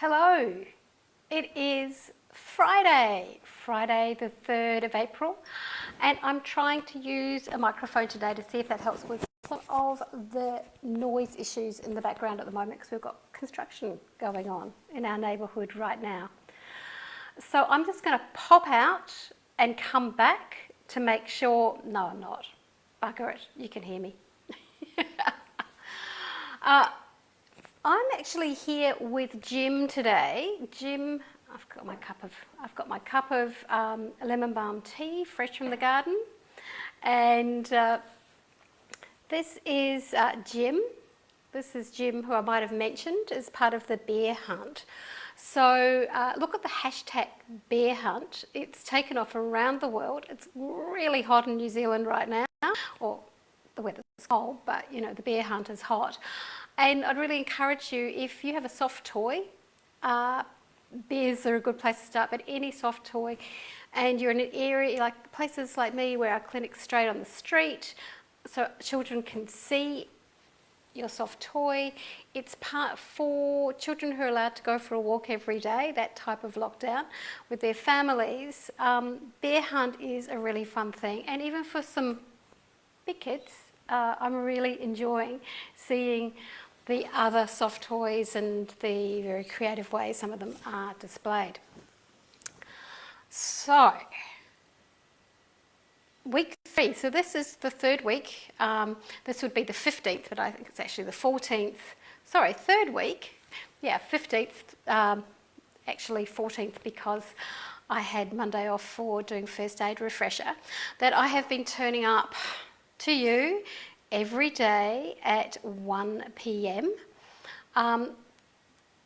Hello, it is Friday the 3rd of April, and I'm trying to use a microphone today to see if that helps with some of the noise issues in the background at the moment because we've got construction going on in our neighbourhood right now. So I'm just going to pop out and come back to make sure, no I'm not, bugger it, you can hear me. I'm actually here with Jim today. Jim, I've got my cup of lemon balm tea, fresh from the garden, and this is Jim. This is Jim, who I might have mentioned as part of the bear hunt. So look at the hashtag bear hunt. It's taken off around the world. It's really hot in New Zealand right now, or the weather's cold, but you know the bear hunt is hot. And I'd really encourage you, if you have a soft toy, bears are a good place to start, but any soft toy, and you're in an area like places like me where our clinic's straight on the street, so children can see your soft toy. It's part for children who are allowed to go for a walk every day, that type of lockdown, with their families. Bear hunt is a really fun thing, and even for some big kids, I'm really enjoying seeing the other soft toys and the very creative ways some of them are displayed. So, week 3, so this is the 3rd week. This would be the 15th, but I think it's actually the 14th. Sorry, 3rd week. Yeah, 15th, actually 14th, because I had Monday off for doing first aid refresher, that I have been turning up to you every day at 1 p.m.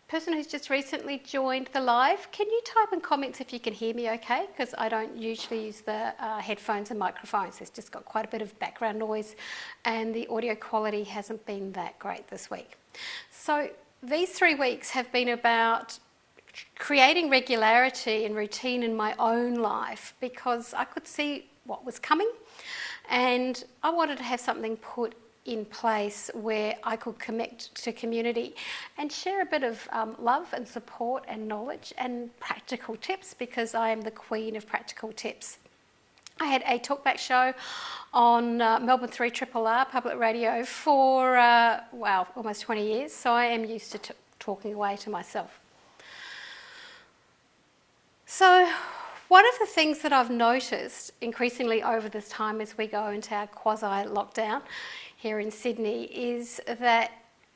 Person who's just recently joined the live, can you type in comments if you can hear me okay? Because I don't usually use the headphones and microphones. It's just got quite a bit of background noise and the audio quality hasn't been that great this week. So these 3 weeks have been about creating regularity and routine in my own life because I could see what was coming. And I wanted to have something put in place where I could connect to community and share a bit of love and support and knowledge and practical tips, because I am the queen of practical tips. I had a talkback show on Melbourne 3RRR public radio for, wow, almost 20 years, so I am used to talking away to myself. So, one of the things that I've noticed increasingly over this time as we go into our quasi-lockdown here in Sydney is that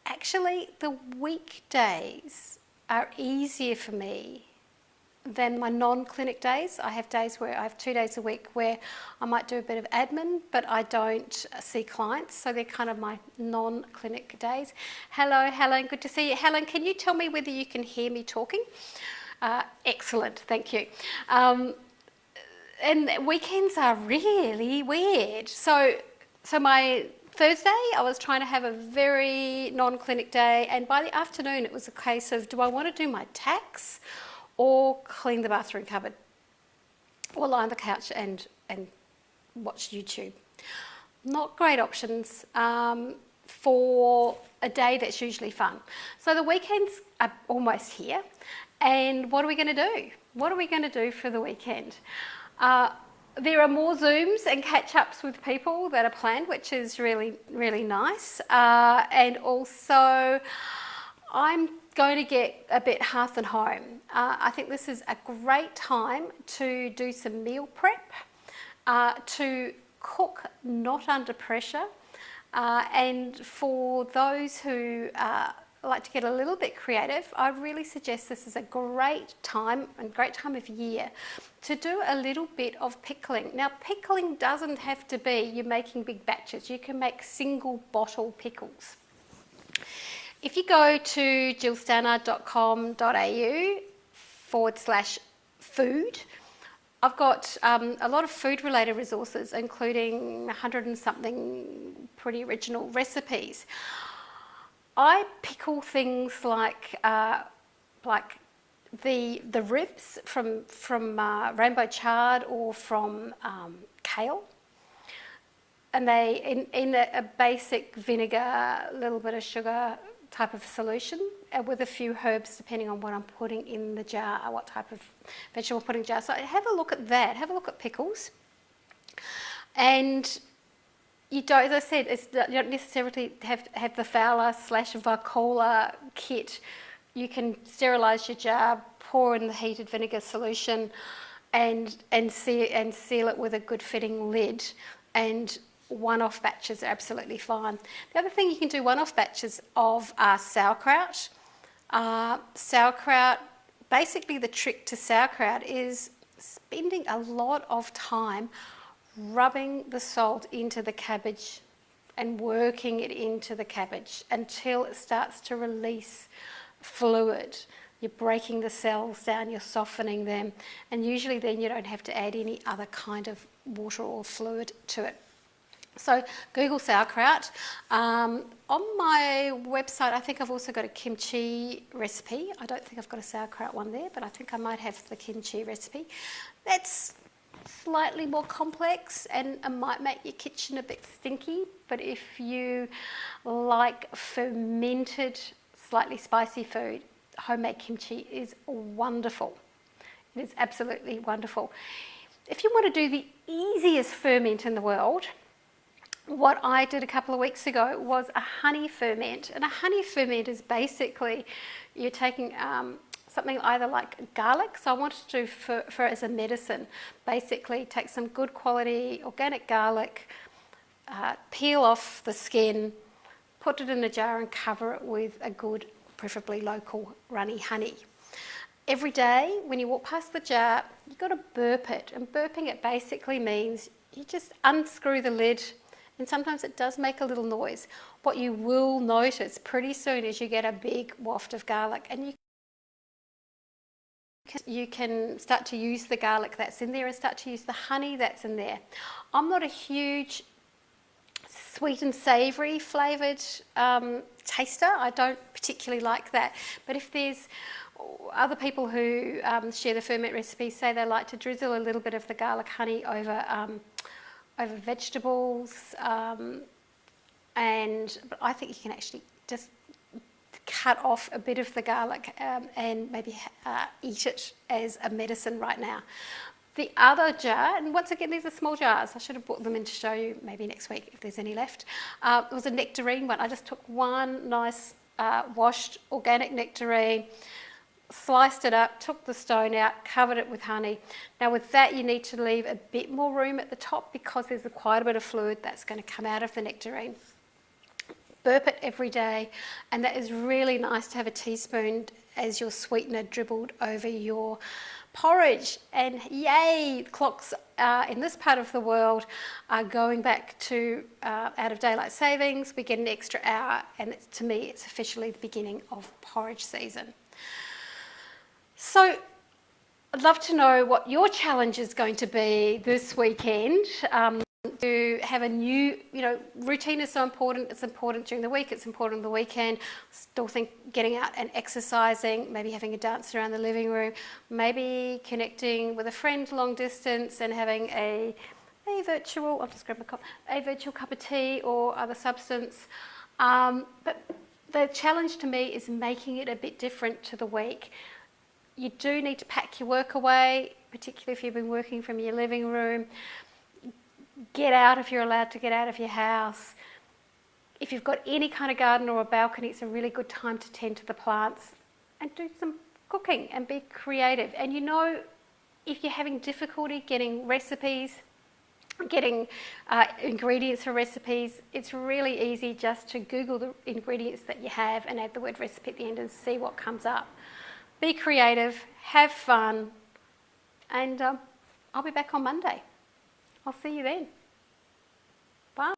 actually the weekdays are easier for me than my non-clinic days. I have days where I have 2 days a week where I might do a bit of admin, but I don't see clients, so they're kind of my non-clinic days. Hello, Helen, good to see you. Helen, can you tell me whether you can hear me talking? Excellent, thank you. And weekends are really weird. So my Thursday, I was trying to have a very non-clinic day, and by the afternoon it was a case of, do I want to do my tax or clean the bathroom cupboard or lie on the couch and watch YouTube? Not great options for a day that's usually fun. So the weekends are almost here. And what are we going to do? What are we going to do for the weekend? There are more Zooms and catch-ups with people that are planned, which is really, really nice. And also, I'm going to get a bit hearth and home. I think this is a great time to do some meal prep, to cook not under pressure, and for those who like to get a little bit creative, I really suggest this is a great time of year to do a little bit of pickling. Now, pickling doesn't have to be you're making big batches. You can make single bottle pickles. If you go to jillstanner.com.au/food, I've got a lot of food related resources, including 100 and something pretty original recipes. I pickle things like the ribs from rainbow chard or from kale, and they in a basic vinegar, a little bit of sugar, type of solution with a few herbs depending on what I'm putting in the jar, what type of vegetable I'm putting in the jar. So have a look at that. Have a look at pickles. And you don't, as I said, you don't necessarily have the Fowler/Vicola kit. You can sterilise your jar, pour in the heated vinegar solution, and seal it with a good fitting lid. And one-off batches are absolutely fine. The other thing you can do one-off batches of are sauerkraut. Sauerkraut, basically the trick to sauerkraut is spending a lot of time rubbing the salt into the cabbage and working it into the cabbage until it starts to release fluid. You're breaking the cells down, you're softening them, and usually then you don't have to add any other kind of water or fluid to it. So Google sauerkraut. On my website, I think I've also got a kimchi recipe. I don't think I've got a sauerkraut one there, but I think I might have the kimchi recipe. That's slightly more complex and it might make your kitchen a bit stinky, but if you like fermented, slightly spicy food, homemade kimchi is wonderful. It is absolutely wonderful. If you want to do the easiest ferment in the world, what I did a couple of weeks ago was a honey ferment. And a honey ferment is basically you're taking something either like garlic. So I wanted to do for as a medicine. Basically take some good quality organic garlic, peel off the skin, put it in a jar and cover it with a good, preferably local runny honey. Every day when you walk past the jar, you've got to burp it. And burping it basically means you just unscrew the lid, and sometimes it does make a little noise. What you will notice pretty soon is you get a big waft of garlic, and you can start to use the garlic that's in there and start to use the honey that's in there. I'm not a huge sweet and savoury flavoured taster. I don't particularly like that. But if there's other people who share the ferment recipes, say they like to drizzle a little bit of the garlic honey over vegetables, but I think you can actually just cut off a bit of the garlic and maybe eat it as a medicine right now. The other jar, and once again these are small jars, I should have brought them in to show you maybe next week if there's any left. It was a nectarine one. I just took one nice washed organic nectarine, sliced it up, took the stone out, covered it with honey. Now with that you need to leave a bit more room at the top because there's quite a bit of fluid that's going to come out of the nectarine. Burp it every day, and that is really nice to have a teaspoon as your sweetener dribbled over your porridge. And yay, clocks in this part of the world are going back to out of daylight savings. We get an extra hour, and to me it's officially the beginning of porridge season. So I'd love to know what your challenge is going to be this weekend. To have a new, routine is so important. It's important during the week, it's important on the weekend. Still think getting out and exercising, maybe having a dance around the living room, maybe connecting with a friend long distance and having a virtual, I'll just grab my cup, a virtual cup of tea or other substance. But the challenge to me is making it a bit different to the week. You do need to pack your work away, particularly if you've been working from your living room. Get out if you're allowed to get out of your house. If you've got any kind of garden or a balcony, it's a really good time to tend to the plants and do some cooking and be creative. And if you're having difficulty getting recipes, getting ingredients for recipes, it's really easy just to Google the ingredients that you have and add the word recipe at the end and see what comes up. Be creative, have fun, and I'll be back on Monday. I'll see you then.